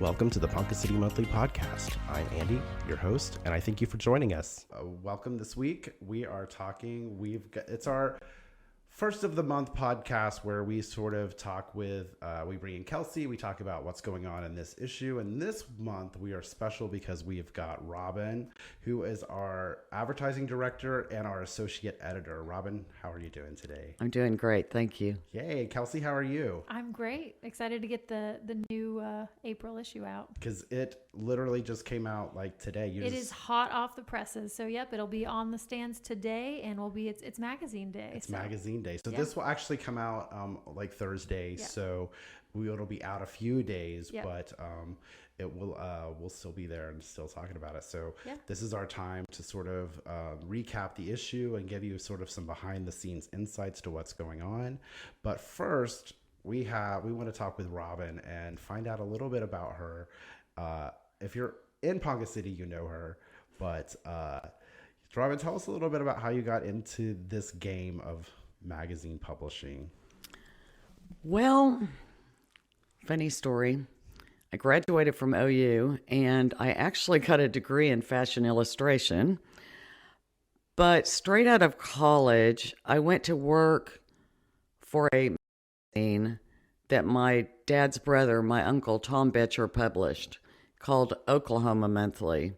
Welcome to the Ponca City Monthly Podcast. I'm Andy, your host, and I thank you for joining us. Welcome this week. We are talking, it's our first of the month podcast where we sort of talk with, we bring in Kelsey, we talk about what's going on in this issue. And this month we are special because we've got Robin, who is our advertising director and our associate editor. Robin, how are you doing today? I'm doing great. Thank you. Yay. Kelsey, how are you? I'm great. Excited to get the new April issue out. Because it literally just came out like today. It is hot off the presses. So yep, it'll be on the stands today and it's magazine day. It's magazine day. So this will actually come out like Thursday. Yep. So it'll be out a few days, but it will we'll still be there and still talking about it. So this is our time to sort of recap the issue and give you sort of some behind the scenes insights to what's going on. But first, we want to talk with Robin and find out a little bit about her. If you're in Ponca City, you know her, but Robin, tell us a little bit about how you got into this game of magazine publishing. Well, funny story. I graduated from OU and I actually got a degree in fashion illustration. But straight out of college, I went to work for a magazine that my dad's brother, my uncle Tom Betcher, published called Oklahoma Monthly.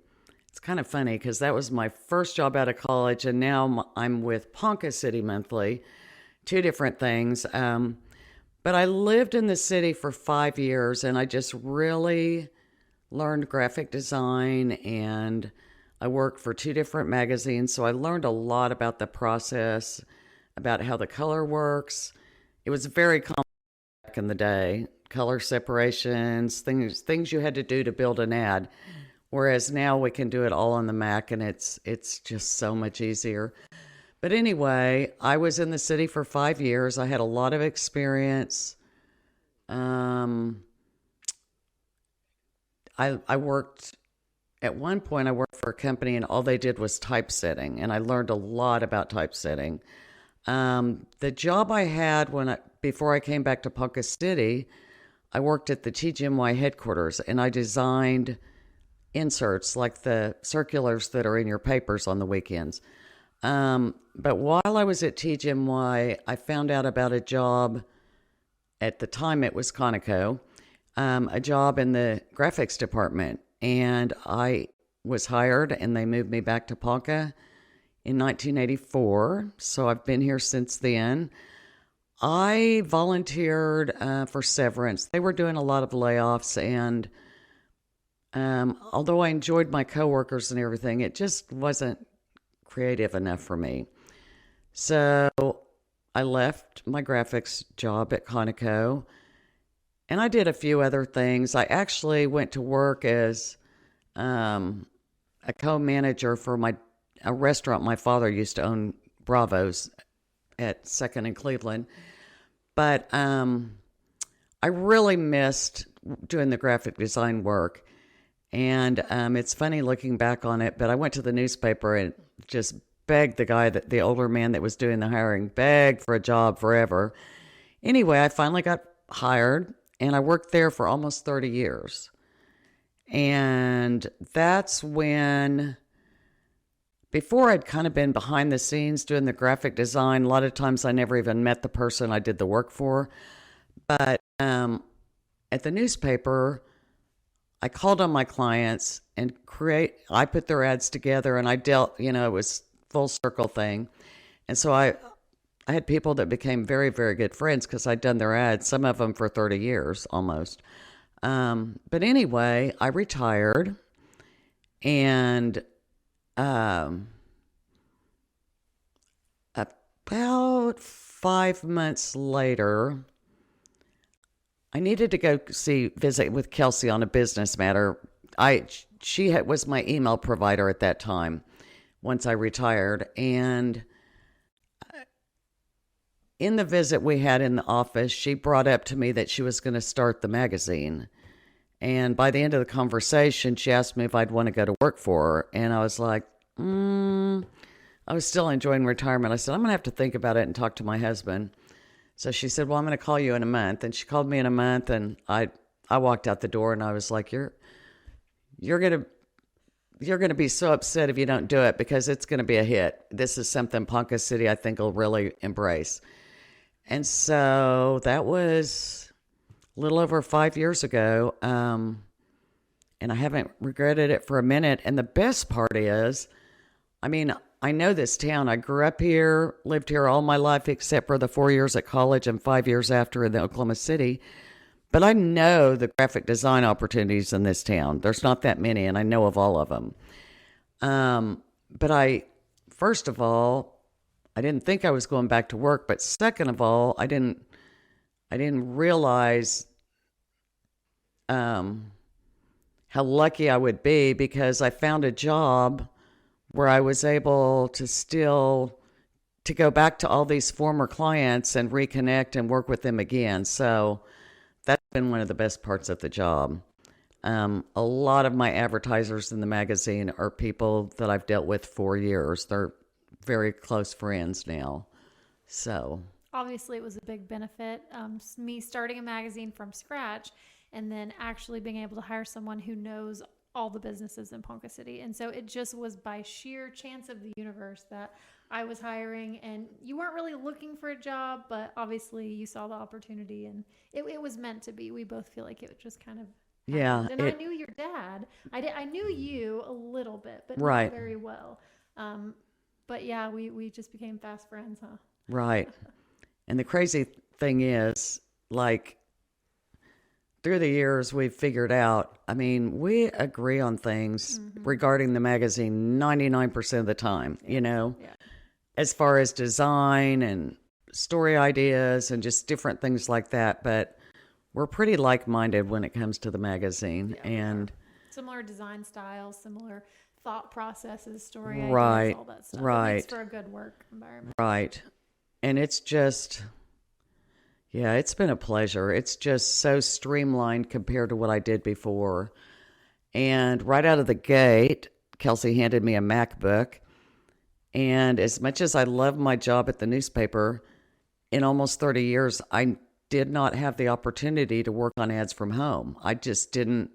It's kind of funny because that was my first job out of college, and now I'm with Ponca City Monthly, two different things. But I lived in the city for 5 years, and I just really learned graphic design, and I worked for two different magazines, so I learned a lot about the process, about how the color works. It was very complex back in the day, color separations, things you had to do to build an ad. Whereas now we can do it all on the Mac, and it's just so much easier. But anyway, I was in the city for 5 years. I had a lot of experience. I worked, at one point I worked for a company and all they did was typesetting, and I learned a lot about typesetting. The job I had before I came back to Ponca City, I worked at the TGMY headquarters, and I designed inserts like the circulars that are in your papers on the weekends. But while I was at TGMY, I found out about a job, at the time it was Conoco, a job in the graphics department. And I was hired and they moved me back to Ponca in 1984. So I've been here since then. I volunteered for severance. They were doing a lot of layoffs, and although I enjoyed my coworkers and everything, it just wasn't creative enough for me. So I left my graphics job at Conoco, and I did a few other things. I actually went to work as a co-manager for a restaurant my father used to own, Bravo's, at 2nd and Cleveland. But I really missed doing the graphic design work. And it's funny looking back on it, but I went to the newspaper and just begged the older man that was doing the hiring, begged for a job forever. Anyway, I finally got hired, and I worked there for almost 30 years. And that's when, before I'd kind of been behind the scenes doing the graphic design, a lot of times I never even met the person I did the work for. But at the newspaper, I called on my clients and I put their ads together, and I dealt, it was full circle thing. And so I had people that became very, very good friends because I'd done their ads, some of them for 30 years almost. But anyway, I retired, and about 5 months later, I needed to go visit with Kelsey on a business matter. She was my email provider at that time once I retired. And in the visit we had in the office, she brought up to me that she was going to start the magazine. And by the end of the conversation, she asked me if I'd want to go to work for her. And I was like, I was still enjoying retirement. I said, I'm going to have to think about it and talk to my husband. So she said, well, I'm going to call you in a month. And she called me in a month, and I I walked out the door and I was like, you're going to be so upset if you don't do it, because it's going to be a hit. This is something Ponca City, I think, will really embrace. And so that was a little over 5 years ago. And I haven't regretted it for a minute. And the best part is, I mean, I know this town. I grew up here, lived here all my life, except for the 4 years at college and 5 years after in Oklahoma City. But I know the graphic design opportunities in this town. There's not that many, and I know of all of them. But first of all, I didn't think I was going back to work. But second of all, I didn't realize how lucky I would be, because I found a job where I was able to go back to all these former clients and reconnect and work with them again. So that's been one of the best parts of the job. A lot of my advertisers in the magazine are people that I've dealt with for years. They're very close friends now. So obviously it was a big benefit. Me starting a magazine from scratch and then actually being able to hire someone who knows all the businesses in Ponca City. And so it just was by sheer chance of the universe that I was hiring, and you weren't really looking for a job, but obviously you saw the opportunity, and it was meant to be. We both feel like it just kind of happened. And I knew your dad. I knew you a little bit, but not very well. But yeah, we just became fast friends, huh? Right. And the crazy thing is, like, through the years, we've figured out, I mean, we agree on things regarding the magazine 99% of the time, as far as design and story ideas and just different things like that. But we're pretty like-minded when it comes to the magazine. Yeah, and similar design styles, similar thought processes, story ideas, all that stuff. Right. It makes for a good work environment. Right. And it's just... yeah, it's been a pleasure. It's just so streamlined compared to what I did before. And right out of the gate, Kelsey handed me a MacBook. And as much as I love my job at the newspaper, in almost 30 years, I did not have the opportunity to work on ads from home. I just didn't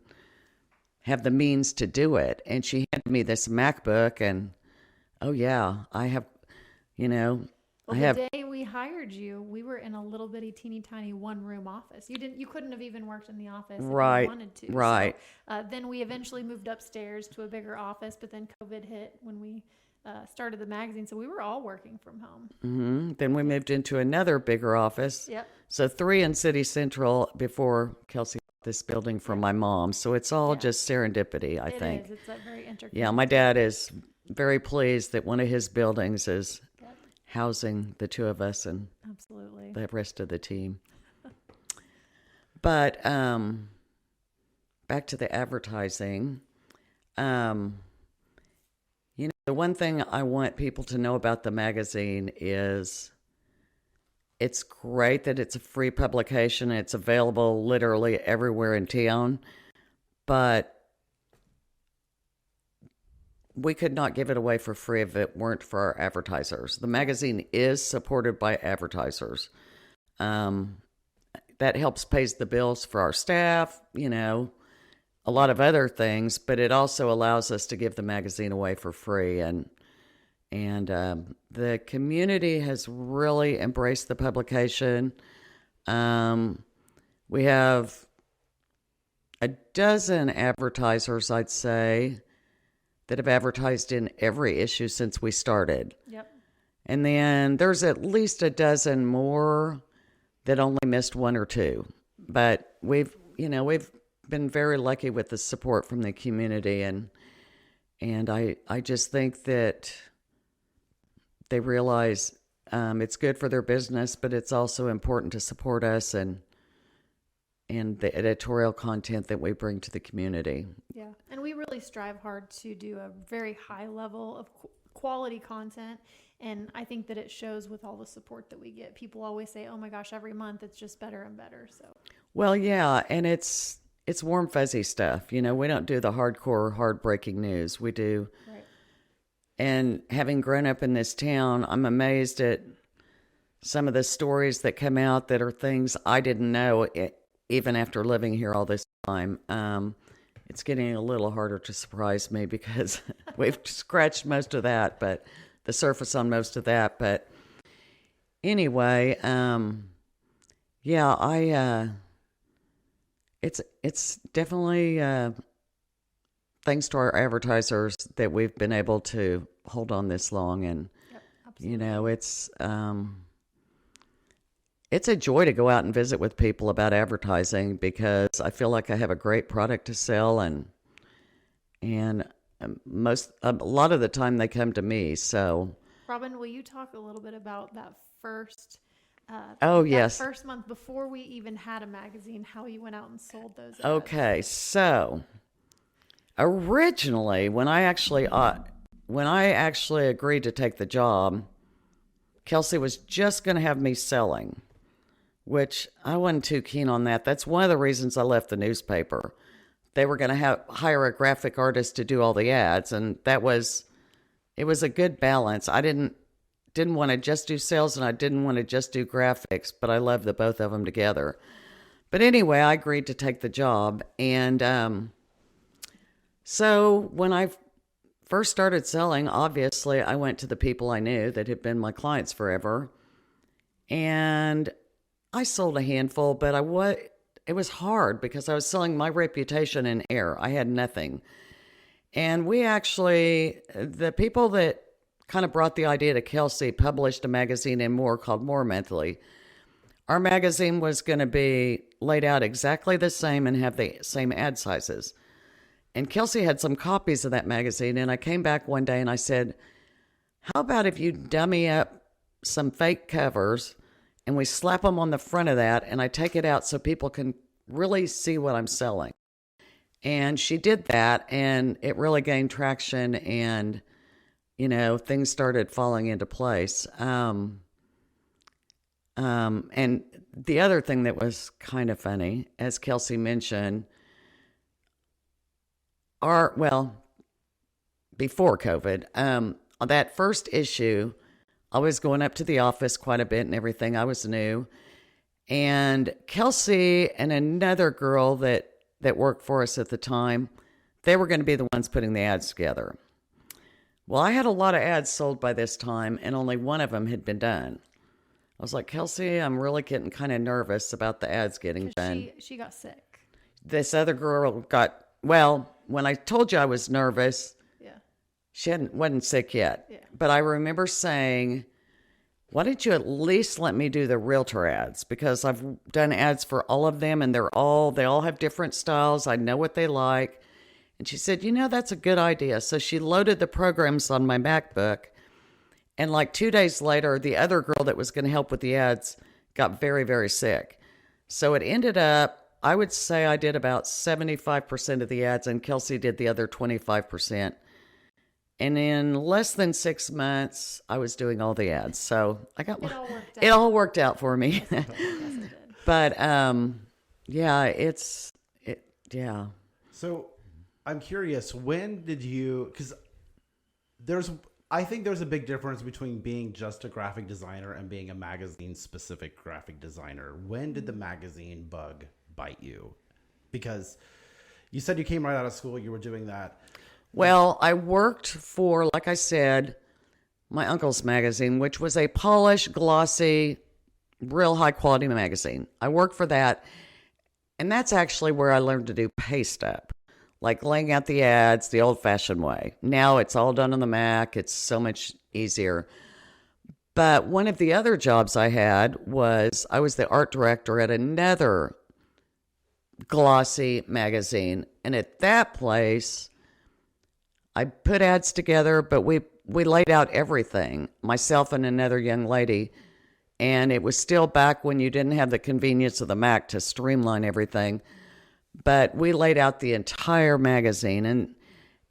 have the means to do it. And she handed me this MacBook, and oh yeah, I have, Well, the day we hired you, we were in a little bitty, teeny tiny one-room office. You couldn't have even worked in the office if you wanted to. Right. So, then we eventually moved upstairs to a bigger office, but then COVID hit when we started the magazine, so we were all working from home. Mm-hmm. Then we moved into another bigger office. Yep. So 3 in City Central before Kelsey got this building from my mom. So it's all just serendipity, I think. It is. It's very intricate. Yeah, my dad is very pleased that one of his buildings is housing the two of us and absolutely the rest of the team. But back to the advertising. The one thing I want people to know about the magazine is it's great that it's a free publication. It's available literally everywhere in town, but we could not give it away for free if it weren't for our advertisers. The magazine is supported by advertisers. That helps pays the bills for our staff, a lot of other things, but it also allows us to give the magazine away for free. And the community has really embraced the publication. We have a dozen advertisers, I'd say, that have advertised in every issue since we started. Yep. And then there's at least a dozen more that only missed 1 or 2. But we've been very lucky with the support from the community, and I just think that they realize it's good for their business, but it's also important to support us and the editorial content that we bring to the community. Yeah, and we really strive hard to do a very high level of quality content, and I think that it shows with all the support that we get. People always say, oh my gosh, every month it's just better and better. So, well, yeah, and it's warm, fuzzy stuff. We don't do the hardcore, hard-breaking news. We do. Right. And having grown up in this town, I'm amazed at some of the stories that come out that are things I didn't know even after living here all this time. It's getting a little harder to surprise me because we've scratched most of that, but the surface on most of that. But anyway, it's definitely thanks to our advertisers that we've been able to hold on this long, and it's a joy to go out and visit with people about advertising because I feel like I have a great product to sell, and a lot of the time they come to me. So, Robin, will you talk a little bit about that first? Yes, first month before we even had a magazine, how you went out and sold those ads. Okay, so originally when I actually agreed to take the job, Kelsey was just going to have me selling, which I wasn't too keen on that. That's one of the reasons I left the newspaper. They were going to hire a graphic artist to do all the ads, and it was a good balance. I didn't want to just do sales, and I didn't want to just do graphics, but I loved the both of them together. But anyway, I agreed to take the job, and so when I first started selling, obviously I went to the people I knew that had been my clients forever, and I sold a handful, but it was hard because I was selling my reputation in air. I had nothing. And the people that kind of brought the idea to Kelsey published a magazine in More called More Monthly. Our magazine was going to be laid out exactly the same and have the same ad sizes. And Kelsey had some copies of that magazine, and I came back one day and I said, how about if you dummy up some fake covers and we slap them on the front of that, and I take it out so people can really see what I'm selling. And she did that, and it really gained traction, and, things started falling into place. And the other thing that was kind of funny, as Kelsey mentioned, before COVID, on that first issue, I was going up to the office quite a bit and everything. I was new. And Kelsey and another girl that worked for us at the time, they were going to be the ones putting the ads together. Well, I had a lot of ads sold by this time, and only one of them had been done. I was like, Kelsey, I'm really getting kind of nervous about the ads getting done. She got sick. This other girl when I told you I was nervous, she wasn't sick yet. Yeah. But I remember saying, why don't you at least let me do the realtor ads? Because I've done ads for all of them, and they all have different styles. I know what they like. And she said, that's a good idea. So she loaded the programs on my MacBook. And like 2 days later, the other girl that was going to help with the ads got very, very sick. So it ended up, I would say I did about 75% of the ads, and Kelsey did the other 25%. And in less than 6 months, I was doing all the ads. So it all worked out for me. Yes, it did. But So I'm curious, when did you, because I think there's a big difference between being just a graphic designer and being a magazine specific graphic designer. When did the magazine bug bite you? Because you said you came right out of school, you were doing that. Well, I worked for, like I said, my uncle's magazine, which was a polished, glossy, real high quality magazine. I worked for that. And that's actually where I learned to do paste up, like laying out the ads the old fashioned way. Now it's all done on the Mac. It's so much easier. But one of the other jobs I had was I was the art director at another glossy magazine. And at that place, I put ads together, but we laid out everything, myself and another young lady. And it was still back when you didn't have the convenience of the Mac to streamline everything. But we laid out the entire magazine, and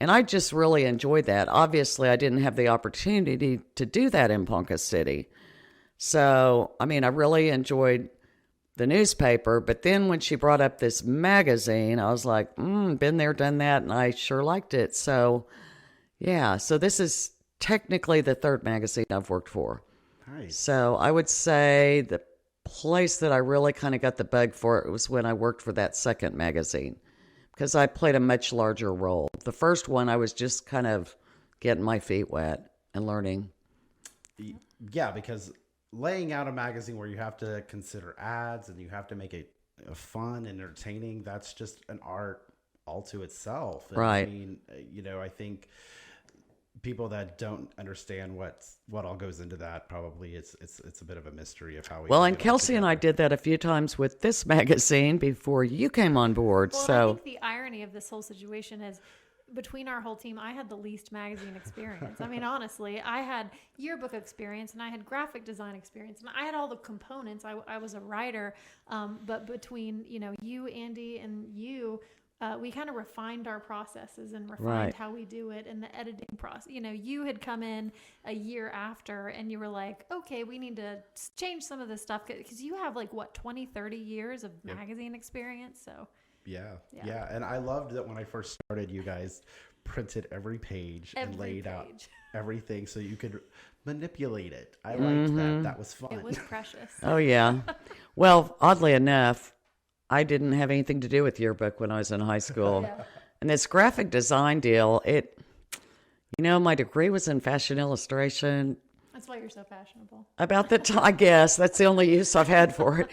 I just really enjoyed that. Obviously, I didn't have the opportunity to do that in Ponca City. So, I really really the newspaper, but then when she brought up this magazine, I was like, been there, done that, and I sure liked it. So, yeah, so this is technically the third magazine I've worked for. Nice. So I would say place that I really kind of got the bug for it was when I worked for that second magazine, because I played a much larger role. The first one, I was just kind of getting my feet wet and learning. Yeah, because laying out a magazine where you have to consider ads and you have to make it fun and entertaining, that's just an art all to itself. And right. I mean, I think people that don't understand what all goes into that, probably it's a bit of a mystery of how we. Well, and Kelsey and I did that a few times with this magazine before you came on board. Well, so I think the irony of this whole situation is, between our whole team, I had the least magazine experience. I mean, honestly, I had yearbook experience and I had graphic design experience and I had all the components. I was a writer, but between you, Andy, and you. We kind of refined our processes and refined how we do it and the editing process. You had come in a year after and you were like, okay, we need to change some of this stuff because you have 20, 30 years of magazine experience. So yeah. And I loved that when I first started, you guys printed every page and laid out everything so you could manipulate it. I liked that. That was fun. It was precious. Oh, yeah. Well, oddly enough, I didn't have anything to do with yearbook when I was in high school. And this graphic design deal, my degree was in fashion illustration. That's why you're so fashionable. About the time, I guess, that's the only use I've had for it.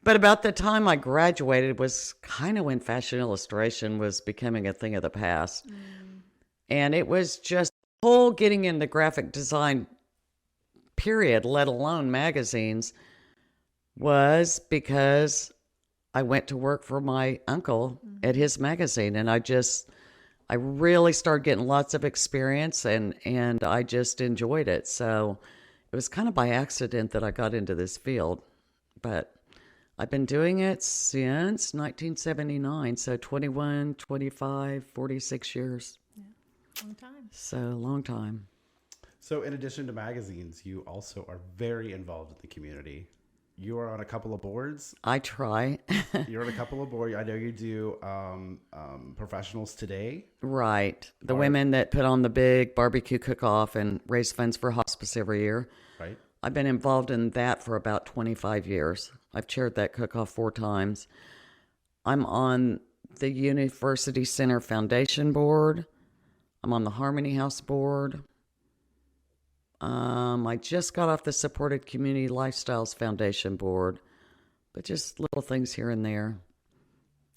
But about the time I graduated was kind of when fashion illustration was becoming a thing of the past. And it was just whole getting in the graphic design period, let alone magazines, was because I went to work for my uncle at his magazine, and I really started getting lots of experience, and I just enjoyed it. So it was kind of by accident that I got into this field, but I've been doing it since 1979, so 21, 25, 46 years. Yeah, long time. So long time. So in addition to magazines, you also are very involved in the community. You are on a couple of boards. I try. You're on a couple of boards. I know you do Professionals Today. Right. The women that put on the big barbecue cook-off and raise funds for hospice every year. Right. I've been involved in that for about 25 years. I've chaired that cook-off 4 times. I'm on the University Center Foundation Board. I'm on the Harmony House Board. I just got off the Supported Community Lifestyles Foundation Board, but just little things here and there.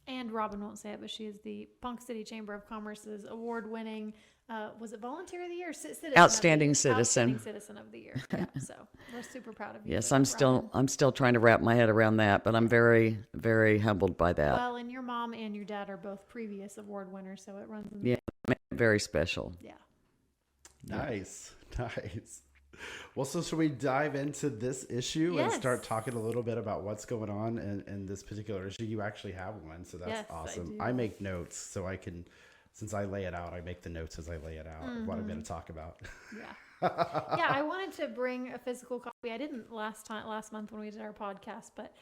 And Robin won't say it, but she is the Ponca City Chamber of Commerce's award-winning, was it Volunteer of the Year? Outstanding Citizen. Outstanding Citizen of the Year. Yeah, so we're super proud of you. Yes, I'm still trying to wrap my head around that, but I'm very, very humbled by that. Well, and your mom and your dad are both previous award winners, so it runs in the very special. Yeah. Nice. Well, so should we dive into this issue and start talking a little bit about what's going on in this particular issue? You actually have one, so that's awesome. I make notes so I can, since I lay it out, I make the notes as I lay it out of what I'm going to talk about. Yeah, I wanted to bring a physical copy. I didn't last month when we did our podcast, but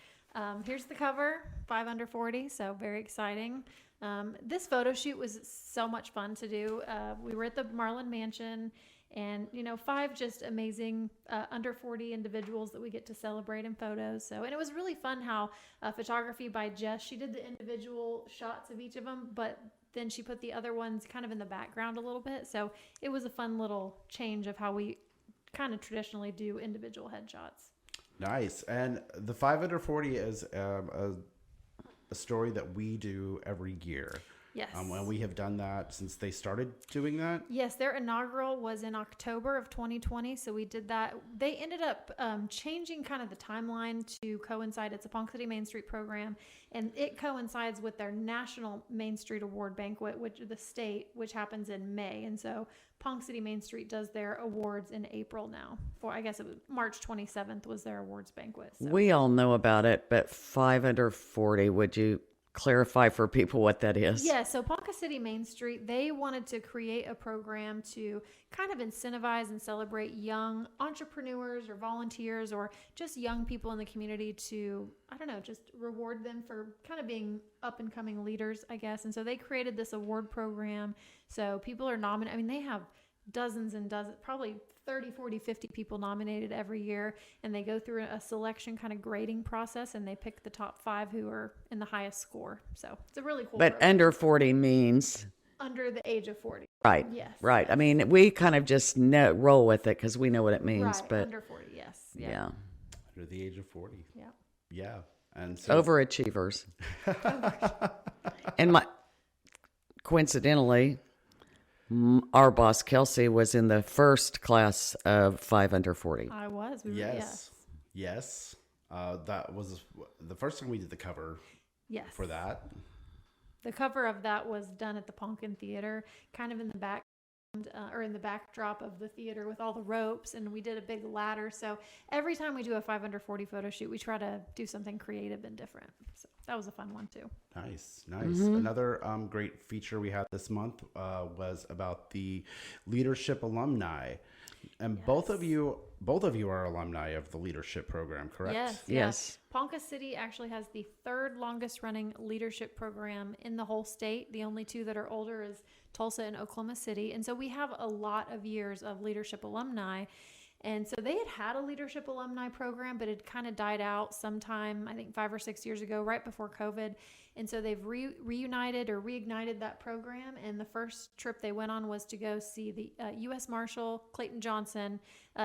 here's the cover, 5 under 40, so very exciting. This photo shoot was so much fun to do. We were at the Marlin Mansion, and 5 just amazing under 40 individuals that we get to celebrate in photos. So, and it was really fun how photography by Jess, she did the individual shots of each of them, but then she put the other ones kind of in the background a little bit. So it was a fun little change of how we kind of traditionally do individual headshots. Nice. And the 5 under 40 is a story that we do every year. Yes. And we have done that since they started doing that. Yes, their inaugural was in October of 2020, so we did that. They ended up changing kind of the timeline to coincide. It's a Ponca City Main Street program, and it coincides with their National Main Street Award Banquet, which happens in May. And so Ponca City Main Street does their awards in April now. I guess it was March 27th was their awards banquet. So. We all know about it, but 5 under 40, would you clarify for people what that is? Yeah, so Ponca City Main Street, they wanted to create a program to kind of incentivize and celebrate young entrepreneurs or volunteers or just young people in the community to, just reward them for kind of being up and coming leaders, I guess. And so they created this award program. So people are nominated. I mean, they have dozens and dozens, probably 30, 40, 50 people nominated every year. And they go through a selection kind of grading process, and they pick the top 5 who are in the highest score. So it's a really cool But program. under 40 means? Under the age of 40. Right. Yes. Right. Yes. I mean, we kind of just roll with it because we know what it means. Right. But Under 40, yes. yeah. Under the age of 40. Yeah. Yeah. And so overachievers. And coincidentally, our boss Kelsey was in the first class of 5 under 40. I was. Yes. That was the first time we did the cover. Yes. For that. The cover of that was done at the Ponkin Theater, kind of in the back. Or in the backdrop of the theater with all the ropes, and we did a big ladder. So every time we do a 5 under 40 photo shoot, we try to do something creative and different. So that was a fun one too. Nice. Another great feature we had this month was about the leadership alumni, and yes. both of you are alumni of the leadership program, correct? Yes. Ponca City actually has the 3rd longest running leadership program in the whole state. The only 2 that are older is Tulsa and Oklahoma City. And so we have a lot of years of leadership alumni. And so they had a leadership alumni program, but it kind of died out sometime, I think 5 or 6 years ago, right before COVID. And so they've reunited or reignited that program. And the first trip they went on was to go see the U.S. Marshal Clayton Johnson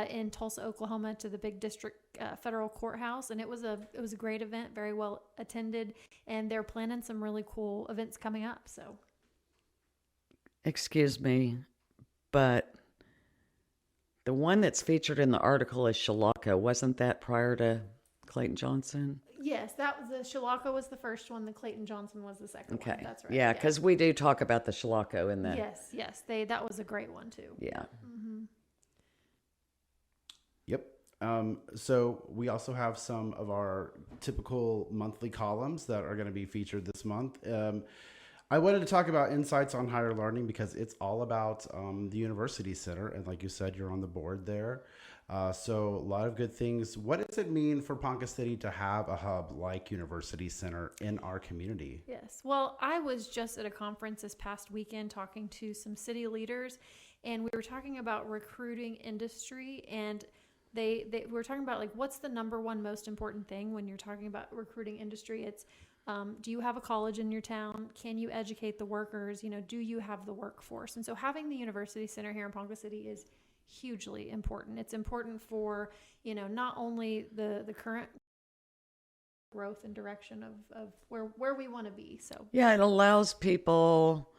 in Tulsa, Oklahoma, to the big district federal courthouse. And it was a great event, very well attended. And they're planning some really cool events coming up. So, excuse me, but the one that's featured in the article is Shalaka. Wasn't that prior to Clayton Johnson? Yes, that was the Shalaka was the first one. The Clayton Johnson was the second one. That's right. Yeah, because we do talk about the Shalaka in the. Yes. That was a great one too. Yeah. Mm-hmm. Yep. So we also have some of our typical monthly columns that are going to be featured this month. I wanted to talk about Insights on Higher Learning because it's all about the University Center. And like you said, you're on the board there. So a lot of good things. What does it mean for Ponca City to have a hub like University Center in our community? Yes. Well, I was just at a conference this past weekend talking to some city leaders, and we were talking about recruiting industry, and they were talking about like what's the number one most important thing when you're talking about recruiting industry. It's do you have a college in your town? Can you educate the workers? Do you have the workforce? And so having the University Center here in Ponca City is hugely important. It's important for, not only the current growth and direction of where we want to be. So yeah, it allows people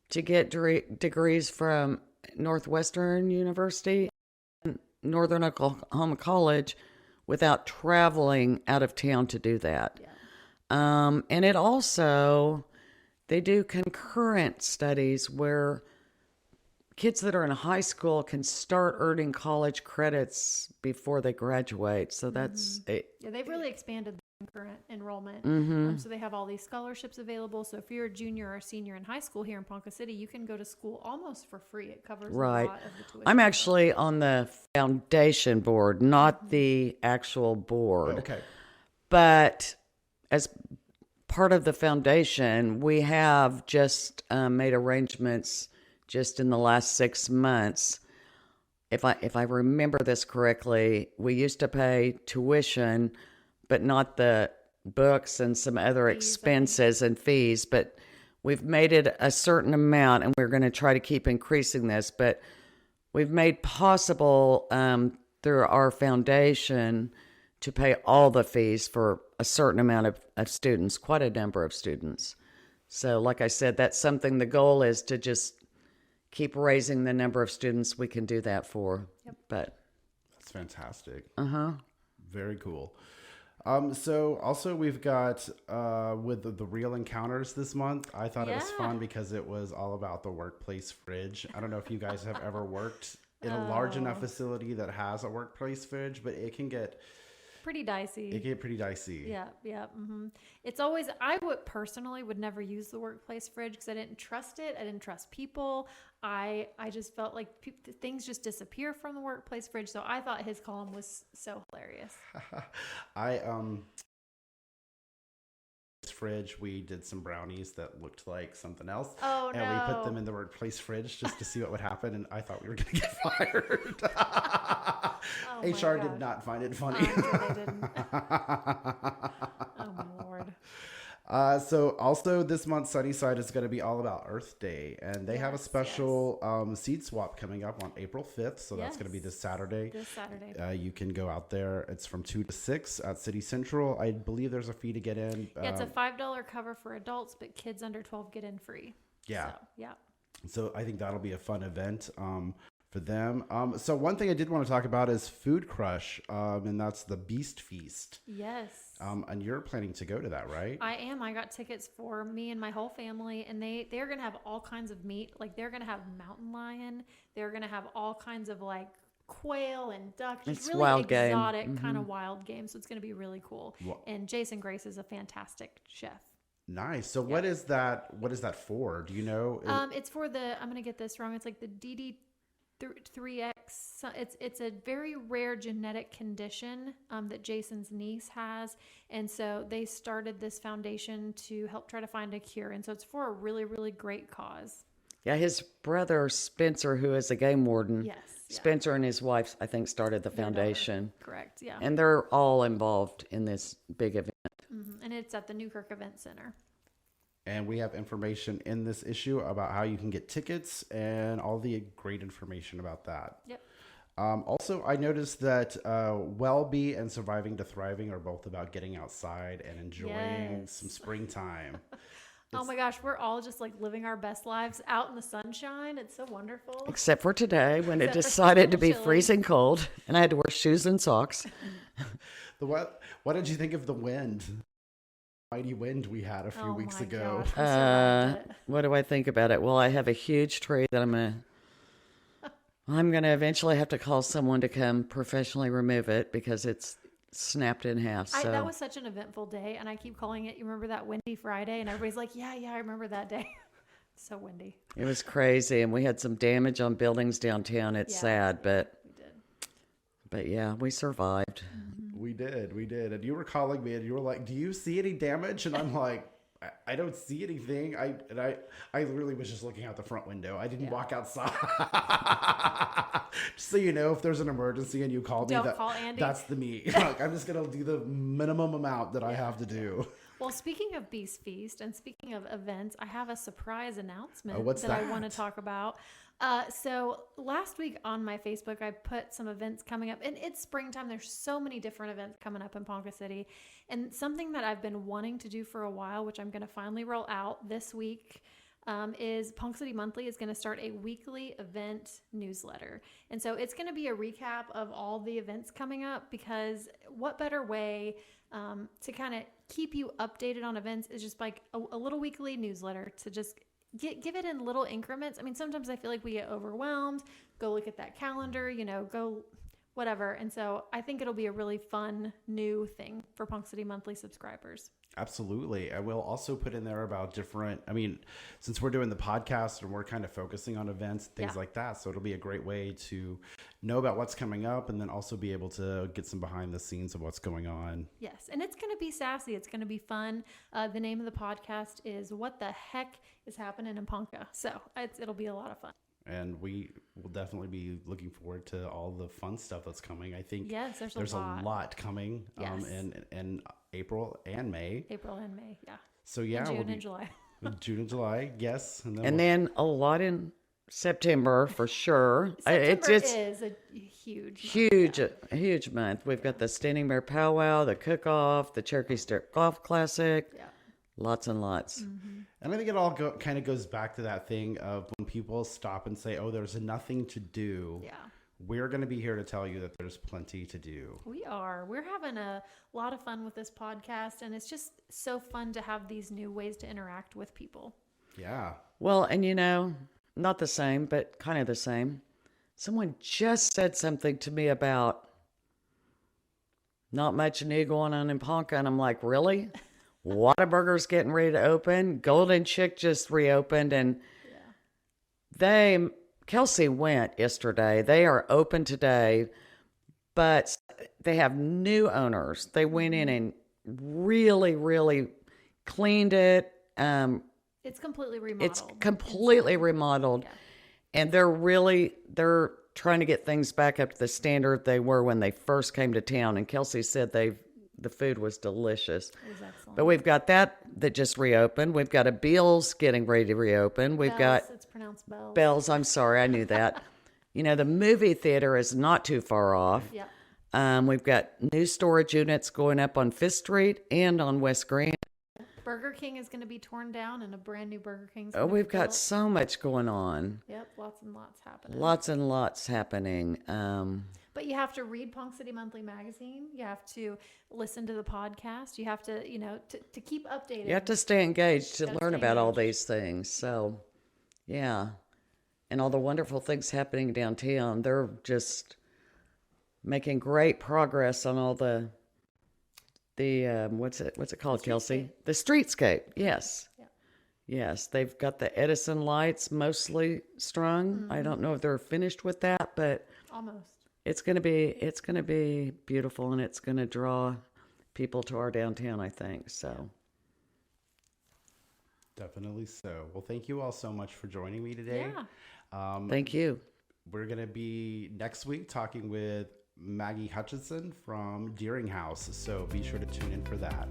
to get degrees from Northwestern University and Northern Oklahoma College without traveling out of town to do that. Yeah. And it also, they do concurrent studies where kids that are in high school can start earning college credits before they graduate. So that's it. Yeah, they've really expanded the concurrent enrollment. So they have all these scholarships available. So if you're a junior or senior in high school here in Ponca City, you can go to school almost for free. It covers a lot of the tuition. I'm actually on the foundation board, not the actual board. Okay. But as part of the foundation, we have just made arrangements just in the last 6 months. If I remember this correctly, we used to pay tuition, but not the books and some other expenses and fees. But we've made it a certain amount, and we're going to try to keep increasing this. But we've made possible through our foundation to pay all the fees for a certain amount of students, quite a number of students. So like I said, that's something, the goal is to just keep raising the number of students we can do that for. Yep. But That's fantastic. Uh-huh. Very cool. So also we've got with the Real Encounters this month. I thought it was fun because it was all about the workplace fridge. I don't know if you guys have ever worked in a large enough facility that has a workplace fridge, but it can get pretty dicey. It can get pretty dicey. Yeah. Mm-hmm. It's always, I would never use the workplace fridge because I didn't trust it. I didn't trust people. I just felt like things just disappear from the workplace fridge. So I thought his column was so hilarious. fridge, we did some brownies that looked like something else. Oh, and we put them in the workplace fridge just to see what would happen. And I thought we were going to get fired. HR did not find it funny. They didn't. Oh, my Lord. So also this month, Sunnyside is going to be all about Earth Day, and they have a special seed swap coming up on April 5th. So that's going to be this Saturday. You can go out there. It's from 2 to 6 at City Central. I believe there's a fee to get in. Yeah, it's a $5 cover for adults, but kids under 12 get in free. Yeah. So, yeah. So I think that'll be a fun event. For them. So one thing I did want to talk about is Food Crush, and that's the Beast Feast. Yes. And you're planning to go to that, right? I am. I got tickets for me and my whole family, and they're going to have all kinds of meat. Like, they're going to have mountain lion. They're going to have all kinds of, like, quail and duck. Just it's really wild exotic kind of wild game. So it's going to be really cool. And Jason Grace is a fantastic chef. Nice. So what is that? What is that for? Do you know? It's for the, I'm going to get this wrong. It's like the DD3X. It's a very rare genetic condition that Jason's niece has, and so they started this foundation to help try to find a cure, and so it's for a really, really great cause. Yeah, his brother Spencer, who is a game warden. Yes. Spencer and his wife, I think, started the foundation. Correct. Yeah. And they're all involved in this big event. Mm-hmm. And it's at the Newkirk Event Center. And we have information in this issue about how you can get tickets and all the great information about that. Yep. Also, I noticed that Well-Be and Surviving to Thriving are both about getting outside and enjoying some springtime. Oh my gosh, we're all just like living our best lives out in the sunshine. It's so wonderful. Except for today when it decided to be freezing cold and I had to wear shoes and socks. What did you think of the wind? Mighty wind we had a few weeks ago. What do I think about it? Well, I have a huge tree that I'm gonna eventually have to call someone to come professionally remove it because it's snapped in half. So that was such an eventful day, and I keep calling it. You remember that windy Friday? And everybody's like, "Yeah, I remember that day." So windy. It was crazy, and we had some damage on buildings downtown. It's sad, but we did. But yeah, we survived. We did. And you were calling me and you were like, do you see any damage? And I'm like, I don't see anything. I literally was just looking out the front window. I didn't walk outside. Just so you know, if there's an emergency and you call me, call Andy. That's the me. Like, I'm just going to do the minimum amount that I have to do. Well, speaking of Beast Feast and speaking of events, I have a surprise announcement that I want to talk about. So last week on my Facebook, I put some events coming up, and it's springtime. There's so many different events coming up in Ponca City, and something that I've been wanting to do for a while, which I'm going to finally roll out this week, is Ponca City Monthly is going to start a weekly event newsletter. And so it's going to be a recap of all the events coming up, because what better way to kind of keep you updated on events is just like a little weekly newsletter to just give it in little increments. I mean, sometimes I feel like we get overwhelmed, go look at that calendar, go whatever. And so I think it'll be a really fun new thing for Ponca City Monthly subscribers. Absolutely. I will also put in there about different, since we're doing the podcast and we're kind of focusing on events, things like that. So it'll be a great way to know about what's coming up and then also be able to get some behind the scenes of what's going on. Yes. And it's going to be sassy. It's going to be fun. The name of the podcast is What the Heck is Happening in Ponca. So it'll be a lot of fun. And we will definitely be looking forward to all the fun stuff that's coming. I think there's a lot coming in April and May. Yeah. So yeah, June and July. June and July, yes. And then a lot in September for sure. September is a huge month. We've got the Standing Bear Powwow, the Cook-Off, the Cherokee State Golf Classic. Yeah. Lots and lots. Mm-hmm. And I think it all kind of goes back to that thing of when people stop and say, oh, there's nothing to do. Yeah. We're going to be here to tell you that there's plenty to do. We are. We're having a lot of fun with this podcast, and it's just so fun to have these new ways to interact with people. Yeah. Well, and not the same, but kind of the same. Someone just said something to me about not much new going on in Ponca, and I'm like, really? Whataburger's getting ready to open. Golden Chick just reopened, and Kelsey went yesterday. They are open today, but they have new owners. They went in and really, really cleaned it. It's completely remodeled. It's completely remodeled. Yeah. And they're trying to get things back up to the standard they were when they first came to town. And Kelsey said the food was delicious. It was excellent. But we've got that just reopened. We've got a Beals getting ready to reopen. We've got it's pronounced Bells. Bells. I'm sorry, I knew that. The movie theater is not too far off. Yeah. We've got new storage units going up on Fifth Street and on West Green. Burger King is going to be torn down and a brand new Burger King. We've got so much going on. Yep, lots and lots happening. Lots and lots happening. But you have to read Ponca City Monthly Magazine. You have to listen to the podcast. You have to, to keep updated. You have to stay engaged to learn about all these things. So, yeah. And all the wonderful things happening downtown. They're just making great progress on all the what's it called, Kelsey? The streetscape. Yes. Yeah. Yes, they've got the Edison lights mostly strung. Mm-hmm. I don't know if they're finished with that, but almost. It's gonna be beautiful, and it's gonna draw people to our downtown, I think. So. Definitely so. Well, thank you all so much for joining me today. Yeah. Thank you. We're gonna be next week talking with Maggie Hutchinson from Deering House, so be sure to tune in for that.